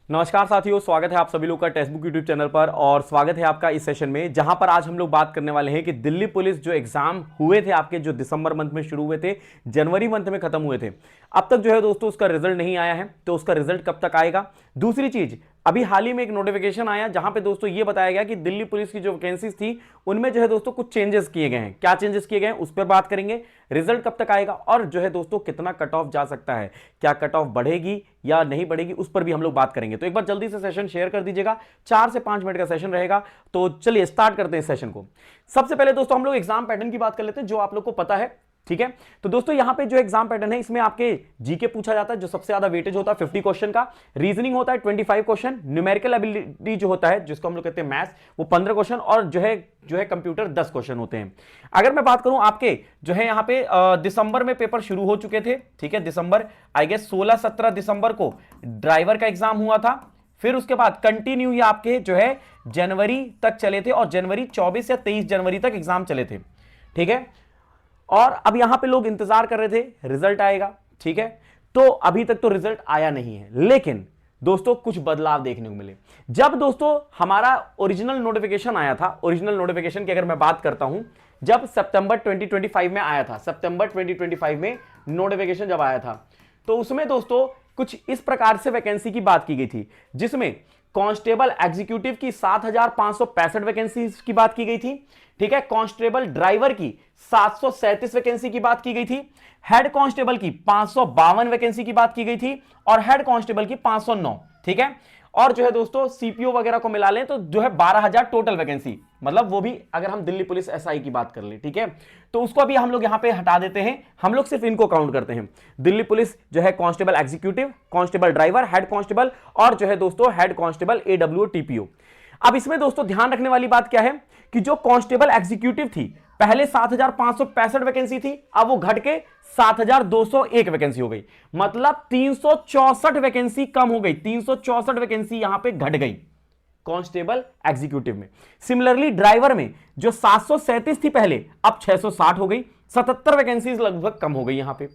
नमस्कार साथियों, स्वागत है आप सभी लोग का टेक्स्ट बुक यूट्यूब चैनल पर। और स्वागत है आपका इस सेशन में जहां पर आज हम लोग बात करने वाले हैं कि दिल्ली पुलिस जो एग्जाम हुए थे आपके, जो दिसंबर मंथ में शुरू हुए थे, जनवरी मंथ में खत्म हुए थे, अब तक जो है दोस्तों उसका रिजल्ट नहीं आया है। तो उसका रिजल्ट कब तक आएगा। दूसरी चीज, अभी हाल ही में एक नोटिफिकेशन आया जहां पे दोस्तों ये बताया गया कि दिल्ली पुलिस की जो वैकेंसीज थी उनमें जो है दोस्तों कुछ चेंजेस किए गए हैं। क्या चेंजेस किए गए हैं उस पर बात करेंगे। रिजल्ट कब तक आएगा और जो है दोस्तों कितना कट ऑफ जा सकता है, क्या कट ऑफ बढ़ेगी या नहीं बढ़ेगी, उस पर भी हम लोग बात करेंगे। तो एक बार जल्दी से सेशन शेयर कर दीजिएगा, 4 से 5 मिनट का सेशन रहेगा। तो चलिए स्टार्ट करते हैं सेशन को। सबसे पहले दोस्तों हम लोग एग्जाम पैटर्न की बात कर लेते हैं जो आप लोग को पता है, ठीक है। तो दोस्तों यहां पे जो एग्जाम पैटर्न है इसमें आपके जीके पूछा जाता है, जो सबसे ज्यादा वेटेज होता है 50 क्वेश्चन का। रीजनिंग होता है 25 क्वेश्चन। न्यूमेरिकल एबिलिटी जो होता है, जिसको हम लोग कहते हैं मैथ्स, वो 15 क्वेश्चन। और जो है कंप्यूटर 10 क्वेश्चन होते हैं। अगर मैं बात करूं आपके जो है यहां पे दिसंबर में पेपर शुरू हो चुके थे, ठीक है। दिसंबर आई गेस 16-17 दिसंबर को ड्राइवर का एग्जाम हुआ था। फिर उसके बाद कंटिन्यू ये आपके जो है जनवरी तक चले थे और जनवरी 24 या 23 जनवरी तक एग्जाम चले थे, ठीक है। और अब यहां पे लोग इंतजार कर रहे थे रिजल्ट आएगा, ठीक है। तो अभी तक तो रिजल्ट आया नहीं है, लेकिन दोस्तों कुछ बदलाव देखने को मिले। जब दोस्तों हमारा ओरिजिनल नोटिफिकेशन आया था, ओरिजिनल नोटिफिकेशन की अगर मैं बात करता हूं, जब सितंबर 2025 में आया था, सितंबर 2025 में नोटिफिकेशन जब आया था, तो उसमें दोस्तों कुछ इस प्रकार से वैकेंसी की बात की गई थी, जिसमें कांस्टेबल एग्जीक्यूटिव की 7,565 वैकेंसी की बात की गई थी, ठीक है। कांस्टेबल ड्राइवर की 737 वैकेंसी की बात की गई थी। हेड कांस्टेबल की 552 वैकेंसी की बात की गई थी और हेड कांस्टेबल की 509, ठीक है। और जो है दोस्तों सीपीओ वगैरह को मिला लें तो जो है 12,000 टोटल वैकेंसी, मतलब वो भी अगर हम दिल्ली पुलिस एसआई की बात कर ले, ठीक है। तो उसको अभी हम लोग यहां पे हटा देते हैं, हम लोग सिर्फ इनको काउंट करते हैं। दिल्ली पुलिस जो है constable executive, constable driver, head constable और जो है दोस्तों हेड कांस्टेबल एडब्ल्यूओ टीपीओ। अब इसमें दोस्तों ध्यान रखने वाली बात क्या है कि जो कांस्टेबल एग्जीक्यूटिव थी, पहले 7,565 वैकेंसी थी, अब वो घट के 7,201 वैकेंसी हो गई, मतलब 364 वैकेंसी कम हो गई, 364 वैकेंसी यहां पे घट गई कांस्टेबल एग्जीक्यूटिव में। सिमिलरली ड्राइवर में जो 737 थी पहले, अब 660 हो गई, 77 वैकेंसी लगभग कम हो गई यहां पे।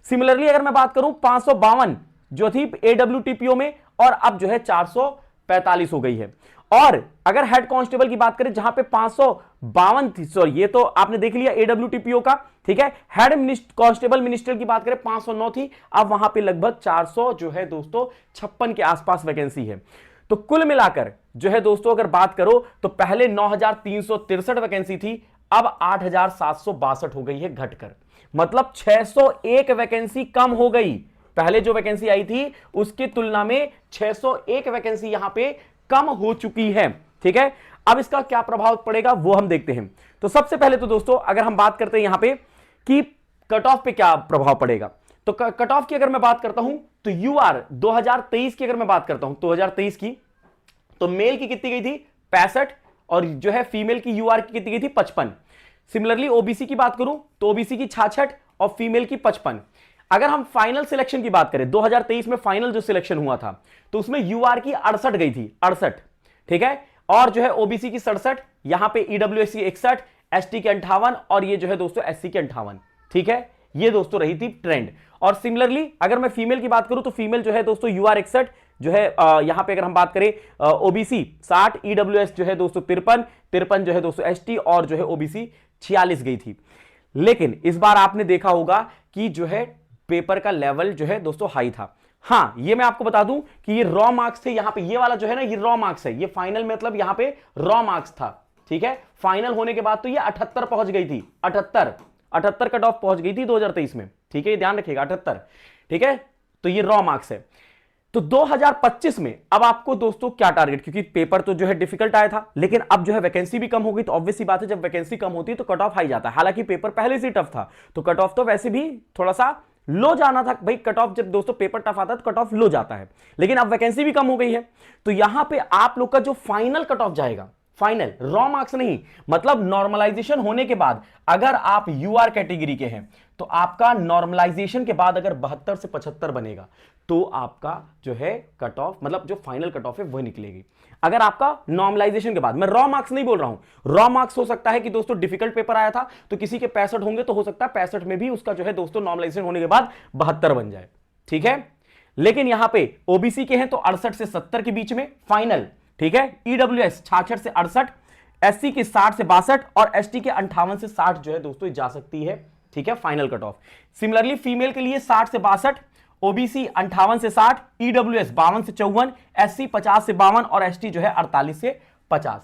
सिमिलरली अगर मैं बात करूं 552 जो थी एडब्ल्यूटीपीओ में, और अब जो है 445 हो गई है। और अगर हेड कांस्टेबल की बात करें जहां पे 552 थी, सॉरी ये तो आपने देख लिया एडब्ल्यूटीपीओ का, ठीक है। हेड कांस्टेबल मिनिस्टर की बात करें 509 थी, अब वहां पे लगभग 400 जो है दोस्तों 56 के आसपास वैकेंसी है। तो कुल मिलाकर जो है दोस्तों अगर बात करो तो पहले 9,363 वैकेंसी थी, अब 8,762 हो गई है घटकर, मतलब 601 वैकेंसी कम हो गई। पहले जो वैकेंसी आई थी उसकी तुलना में 601 वैकेंसी यहां पे कम हो चुकी है, ठीक है। अब इसका क्या प्रभाव पड़ेगा वो हम देखते हैं। तो सबसे पहले तो दोस्तों अगर हम बात करते हैं यहां पे कि कट ऑफ पे क्या प्रभाव पड़ेगा, तो कट ऑफ की अगर मैं बात करता हूं तो यूआर 2023 की अगर मैं बात करता हूं 2023 की, तो मेल की कितनी गई थी 65 और जो है फीमेल की यूआर की कितनी गई थी 55। सिमिलरली ओबीसी की बात करूं तो ओबीसी की 66 और फीमेल की 55। अगर हम फाइनल सिलेक्शन की बात करें 2023 में फाइनल जो सिलेक्शन हुआ था तो उसमें यूआर की 68 गई थी, 68, ठीक है। और जो है ओबीसी की 67, यहां पे ईडब्ल्यूएस की 61, एसटी के 58 और ये जो है दोस्तों एससी के 58, ठीक है। ये दोस्तों रही थी ट्रेंड। और सिमिलरली अगर मैं फीमेल की बात करूं तो फीमेल जो है दोस्तों यूआर 61 जो है यहां पे अगर हम बात करें ओबीसी 60, ईडब्ल्यूएस जो है दोस्तों 53 जो है दोस्तों एसटी और जो है ओबीसी 46 गई थी। लेकिन इस बार आपने देखा होगा कि जो है पेपर का लेवल जो है दोस्तों हाई था। हां ये मैं आपको बता दूं कि ये रॉ मार्क्स थे, यहां पे ये वाला जो है ना ये रॉ मार्क्स है, ये फाइनल मतलब यहां पे रॉ मार्क्स था, ठीक है। फाइनल होने के बाद तो ये 78 पहुंच गई थी, 78 कट ऑफ पहुंच गई थी 2023 में, ठीक है। ये ध्यान रखिएगा 78, ठीक है। तो ये रॉ मार्क्स है। तो 2025 में अब आपको दोस्तों क्या टारगेट, क्योंकि पेपर तो जो है डिफिकल्ट आया था, लेकिन अब जो है वैकेंसी भी कम हो गई, तो ऑब्वियस सी बात है जब वैकेंसी कम होती है तो कट ऑफ हाई जाता है। हालांकि पेपर पहले से टफ था तो कट ऑफ तो वैसे भी थोड़ा सा लो जाना था भाई, कट ऑफ जब दोस्तों पेपर टफ आता है तो कट ऑफ लो जाता है, लेकिन अब वैकेंसी भी कम हो गई है। तो यहां पे आप लोग का जो फाइनल कट ऑफ जाएगा, फाइनल रॉ मार्क्स नहीं, मतलब नॉर्मलाइजेशन होने के बाद अगर आप यूआर कैटेगरी के हैं तो आपका नॉर्मलाइजेशन के बाद अगर 72 से 75 बनेगा तो आपका जो है कट ऑफ, मतलब जो फाइनल कट ऑफ है वह निकलेगी। अगर आपका नॉर्मलाइजेशन के बाद, मैं रॉ मार्क्स नहीं बोल रहा हूं, रॉ मार्क्स हो सकता है कि दोस्तों डिफिकल्ट पेपर आया था तो किसी के 65 होंगे, तो हो सकता है 65 में भी उसका जो है दोस्तों नॉर्मलाइजेशन होने के बाद 72 बन जाए, ठीक है। लेकिन यहां पे ओबीसी के हैं तो 68 से 70 के बीच में फाइनल, ठीक है। ईडब्ल्यूएस 66 से 68, एससी की 60 से 62 और एसटी के 58 से 60 जो है दोस्तों जा सकती है, ठीक है, final cut off. Similarly female के लिए 60 से 62, ओबीसी 58 से 60, ईडब्ल्यूएस 52 से 54, एससी 50 से 52 और एसटी जो है 48 से 50,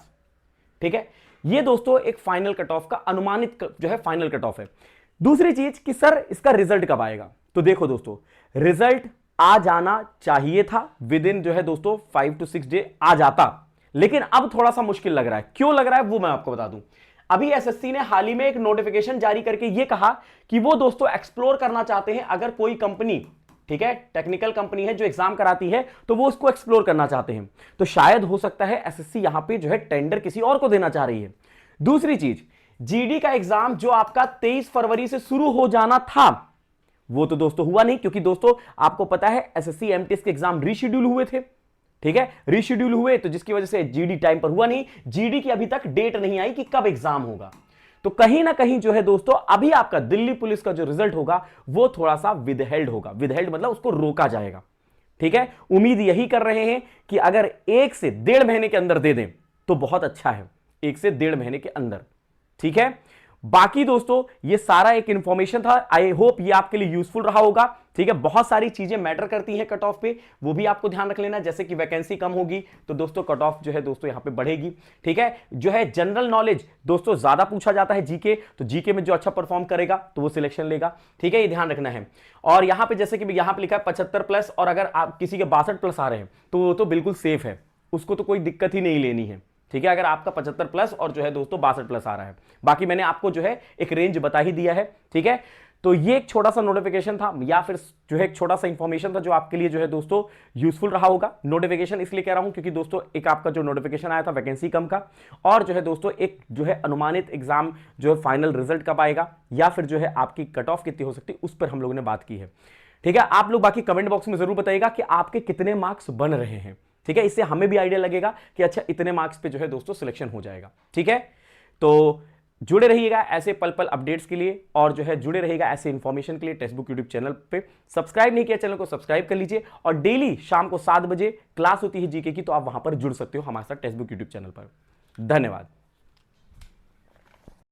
ठीक है। ये दोस्तों एक फाइनल कट ऑफ का अनुमानित जो है फाइनल कट ऑफ है। दूसरी चीज कि सर इसका रिजल्ट कब आएगा, तो देखो दोस्तों रिजल्ट आ जाना चाहिए था विद इन जो है दोस्तों 5 to 6 डे आ जाता, लेकिन अब थोड़ा सा मुश्किल लग रहा है। क्यों लग रहा है वो मैं आपको बता दूं। अभी एसएससी ने हाल ही में एक नोटिफिकेशन जारी करके ये कहा कि वो दोस्तों एक्सप्लोर करना चाहते हैं, अगर कोई कंपनी, ठीक है, टेक्निकल कंपनी है जो एग्जाम कराती है तो वो उसको एक्सप्लोर करना चाहते हैं, तो शायद हो सकता है एसएससी यहां पे जो है टेंडर किसी और को देना चाह रही है। दूसरी चीज, जीडी का एग्जाम जो आपका 23 फरवरी से शुरू हो जाना था वो तो दोस्तों हुआ नहीं, क्योंकि दोस्तों आपको पता है एसएससी एमटीएस के एग्जाम रीशेड्यूल हुए थे, ठीक है, रीशेड्यूल हुए तो जिसकी वजह से जीडी टाइम पर हुआ नहीं। जीडी की अभी तक डेट नहीं आई कि कब एग्जाम होगा, तो कहीं ना कहीं जो है दोस्तों अभी आपका दिल्ली पुलिस का जो रिजल्ट होगा वो थोड़ा सा विदहेल्ड होगा। विदहेल्ड मतलब उसको रोका जाएगा, ठीक है। उम्मीद यही कर रहे हैं कि अगर 1 से 1.5 महीने के अंदर दे दें तो बहुत अच्छा है, 1 से 1.5 महीने के अंदर, ठीक है। बाकी दोस्तों ये सारा एक इंफॉर्मेशन था, आई होप ये आपके लिए यूजफुल रहा होगा, ठीक है। बहुत सारी चीजें मैटर करती हैं कट ऑफ पे, वो भी आपको ध्यान रख लेना, जैसे कि वैकेंसी कम होगी तो दोस्तों कट ऑफ जो है दोस्तों यहां पे बढ़ेगी, ठीक है। जो है जनरल नॉलेज दोस्तों ज्यादा पूछा जाता है, जीके, तो जीके में जो अच्छा परफॉर्म करेगा तो वो सिलेक्शन लेगा, ठीक है, ये ध्यान रखना है। और यहां पे जैसे कि यहां पे लिखा है 75 प्लस, और अगर आप किसी के 62 प्लस आ रहे हैं तो वो तो बिल्कुल सेफ है, उसको तो कोई दिक्कत ही नहीं लेनी है, ठीक है। अगर आपका 75 प्लस और जो है दोस्तों 62 प्लस आ रहा है, बाकी मैंने आपको जो है एक रेंज बता ही दिया है, ठीक है। तो ये एक छोटा सा नोटिफिकेशन था, या फिर जो है एक छोटा सा इंफॉर्मेशन था जो आपके लिए जो है दोस्तों यूजफुल रहा होगा। नोटिफिकेशन इसलिए कह रहा हूं क्योंकि दोस्तों एक आपका जो नोटिफिकेशन आया था वैकेंसी कम का, और जो है दोस्तों एक जो है अनुमानित एग्जाम जो है फाइनल रिजल्ट कब आएगा, या फिर जो है आपकी कट ऑफ कितनी हो सकती है, उस पर हम लोगों ने बात की है, ठीक है। आप लोग बाकी कमेंट बॉक्स में जरूर बताइएगा कि आपके कितने मार्क्स बन रहे हैं, ठीक है। इससे हमें भी आइडिया लगेगा कि अच्छा इतने मार्क्स पे जो है दोस्तों सिलेक्शन हो जाएगा, ठीक है। तो जुड़े रहिएगा ऐसे पल पल अपडेट्स के लिए, और जो है जुड़े रहिएगा ऐसे इंफॉर्मेशन के लिए टेक्स्टबुक यूट्यूब चैनल पे। सब्सक्राइब नहीं किया चैनल को सब्सक्राइब कर लीजिए, और डेली शाम को 7 बजे क्लास होती है जीके की, तो आप वहां पर जुड़ सकते हो हमारे साथ टेक्स्टबुक यूट्यूब चैनल पर। धन्यवाद।